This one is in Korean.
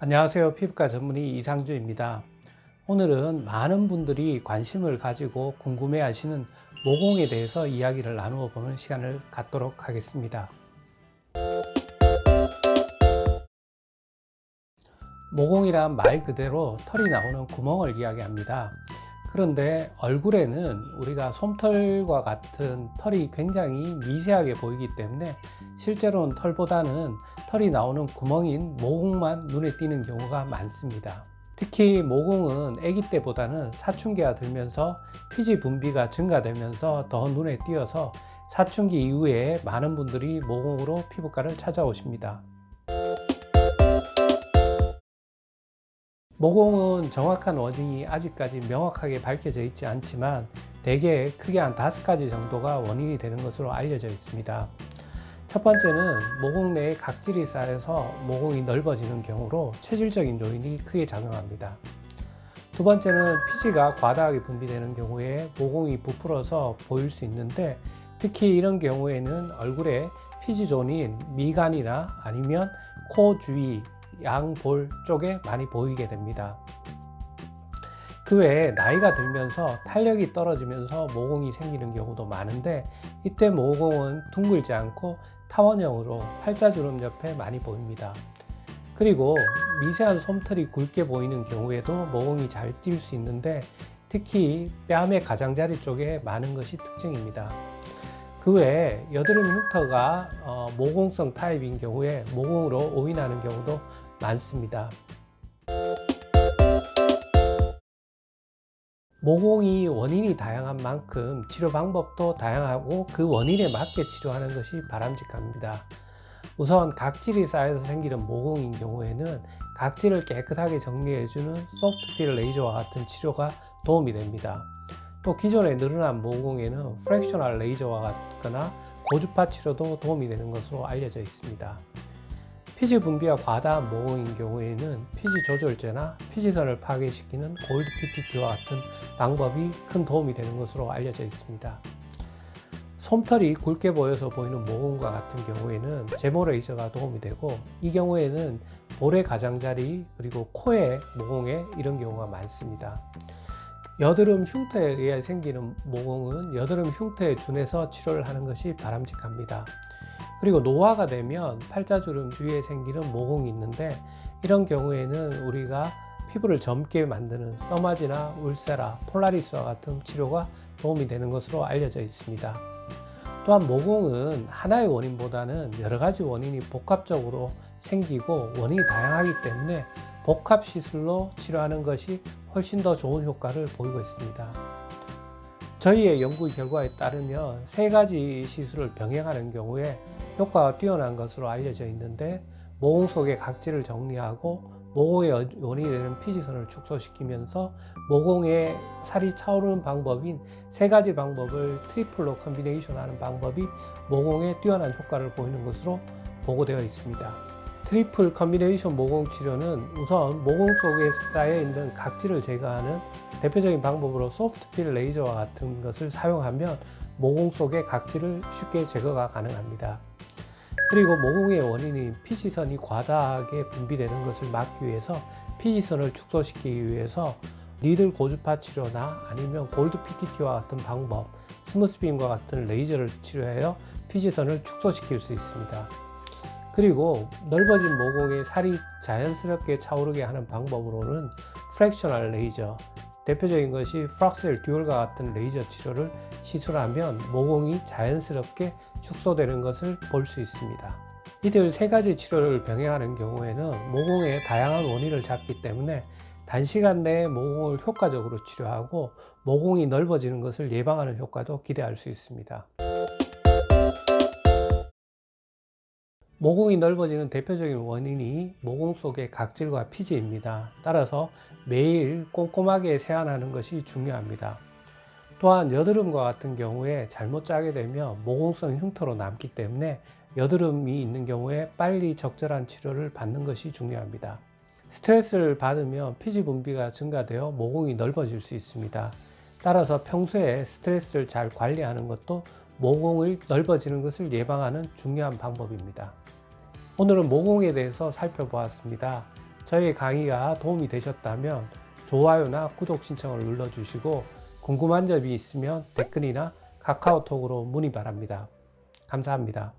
안녕하세요. 피부과 전문의 이상주입니다. 오늘은 많은 분들이 관심을 가지고 궁금해 하시는 모공에 대해서 이야기를 나누어 보는 시간을 갖도록 하겠습니다. 모공이란 말 그대로 털이 나오는 구멍을 이야기합니다. 그런데 얼굴에는 우리가 솜털과 같은 털이 굉장히 미세하게 보이기 때문에 실제로는 털보다는 털이 나오는 구멍인 모공만 눈에 띄는 경우가 많습니다. 특히 모공은 아기 때보다는 사춘기가 들면서 피지 분비가 증가되면서 더 눈에 띄어서 사춘기 이후에 많은 분들이 모공으로 피부과를 찾아오십니다. 모공은 정확한 원인이 아직까지 명확하게 밝혀져 있지 않지만 대개 크게 한 5가지 정도가 원인이 되는 것으로 알려져 있습니다. 첫 번째는 모공 내에 각질이 쌓여서 모공이 넓어지는 경우로 체질적인 요인이 크게 작용합니다. 두 번째는 피지가 과다하게 분비되는 경우에 모공이 부풀어서 보일 수 있는데 특히 이런 경우에는 얼굴에 피지존인 미간이나 아니면 코 주위 양볼 쪽에 많이 보이게 됩니다. 그 외에 나이가 들면서 탄력이 떨어지면서 모공이 생기는 경우도 많은데 이때 모공은 둥글지 않고 타원형으로 팔자주름 옆에 많이 보입니다. 그리고 미세한 솜털이 굵게 보이는 경우에도 모공이 잘 띌 수 있는데 특히 뺨의 가장자리 쪽에 많은 것이 특징입니다. 그 외에 여드름 흉터가 모공성 타입인 경우에 모공으로 오인하는 경우도 많습니다. 모공이 원인이 다양한 만큼 치료 방법도 다양하고 그 원인에 맞게 치료하는 것이 바람직합니다. 우선 각질이 쌓여서 생기는 모공인 경우에는 각질을 깨끗하게 정리해주는 소프트필 레이저와 같은 치료가 도움이 됩니다. 또 기존에 늘어난 모공에는 프랙셔널 레이저와 같거나 고주파 치료도 도움이 되는 것으로 알려져 있습니다. 피지 분비가 과다한 모공인 경우에는 피지 조절제나 피지선을 파괴시키는 골드 PTT와 같은 방법이 큰 도움이 되는 것으로 알려져 있습니다. 솜털이 굵게 보여서 보이는 모공과 같은 경우에는 제모 레이저가 도움이 되고 이 경우에는 볼의 가장자리 그리고 코의 모공에 이런 경우가 많습니다. 여드름 흉터에 의해 생기는 모공은 여드름 흉터에 준해서 치료를 하는 것이 바람직합니다. 그리고 노화가 되면 팔자주름 주위에 생기는 모공이 있는데 이런 경우에는 우리가 피부를 젊게 만드는 써마지나 울세라, 폴라리스와 같은 치료가 도움이 되는 것으로 알려져 있습니다. 또한 모공은 하나의 원인보다는 여러 가지 원인이 복합적으로 생기고 원인이 다양하기 때문에 복합 시술로 치료하는 것이 훨씬 더 좋은 효과를 보이고 있습니다. 저희의 연구 결과에 따르면 3가지 시술을 병행하는 경우에 효과가 뛰어난 것으로 알려져 있는데 모공 속의 각질을 정리하고 모공의 원인이 되는 피지선을 축소시키면서 모공에 살이 차오르는 방법인 3가지 방법을 트리플로 컨비네이션 하는 방법이 모공에 뛰어난 효과를 보이는 것으로 보고되어 있습니다. 트리플 컨비네이션 모공 치료는 우선 모공 속에 쌓여 있는 각질을 제거하는 대표적인 방법으로 소프트필 레이저와 같은 것을 사용하면 모공 속의 각질을 쉽게 제거가 가능합니다. 그리고 모공의 원인인 피지선이 과다하게 분비되는 것을 막기 위해서 피지선을 축소시키기 위해서 니들 고주파 치료나 아니면 골드 PTT와 같은 방법, 스무스빔과 같은 레이저를 치료하여 피지선을 축소시킬 수 있습니다. 그리고 넓어진 모공에 살이 자연스럽게 차오르게 하는 방법으로는 프랙셔널 레이저, 대표적인 것이 프락셀 듀얼과 같은 레이저 치료를 시술하면 모공이 자연스럽게 축소되는 것을 볼 수 있습니다. 이들 3가지 치료를 병행하는 경우에는 모공의 다양한 원인을 잡기 때문에 단시간 내에 모공을 효과적으로 치료하고 모공이 넓어지는 것을 예방하는 효과도 기대할 수 있습니다. 모공이 넓어지는 대표적인 원인이 모공 속의 각질과 피지입니다. 따라서 매일 꼼꼼하게 세안하는 것이 중요합니다. 또한 여드름과 같은 경우에 잘못 짜게 되면 모공성 흉터로 남기 때문에 여드름이 있는 경우에 빨리 적절한 치료를 받는 것이 중요합니다. 스트레스를 받으면 피지 분비가 증가되어 모공이 넓어질 수 있습니다. 따라서 평소에 스트레스를 잘 관리하는 것도 모공을 넓어지는 것을 예방하는 중요한 방법입니다. 오늘은 모공에 대해서 살펴보았습니다. 저희 강의가 도움이 되셨다면 좋아요나 구독 신청을 눌러주시고 궁금한 점이 있으면 댓글이나 카카오톡으로 문의 바랍니다. 감사합니다.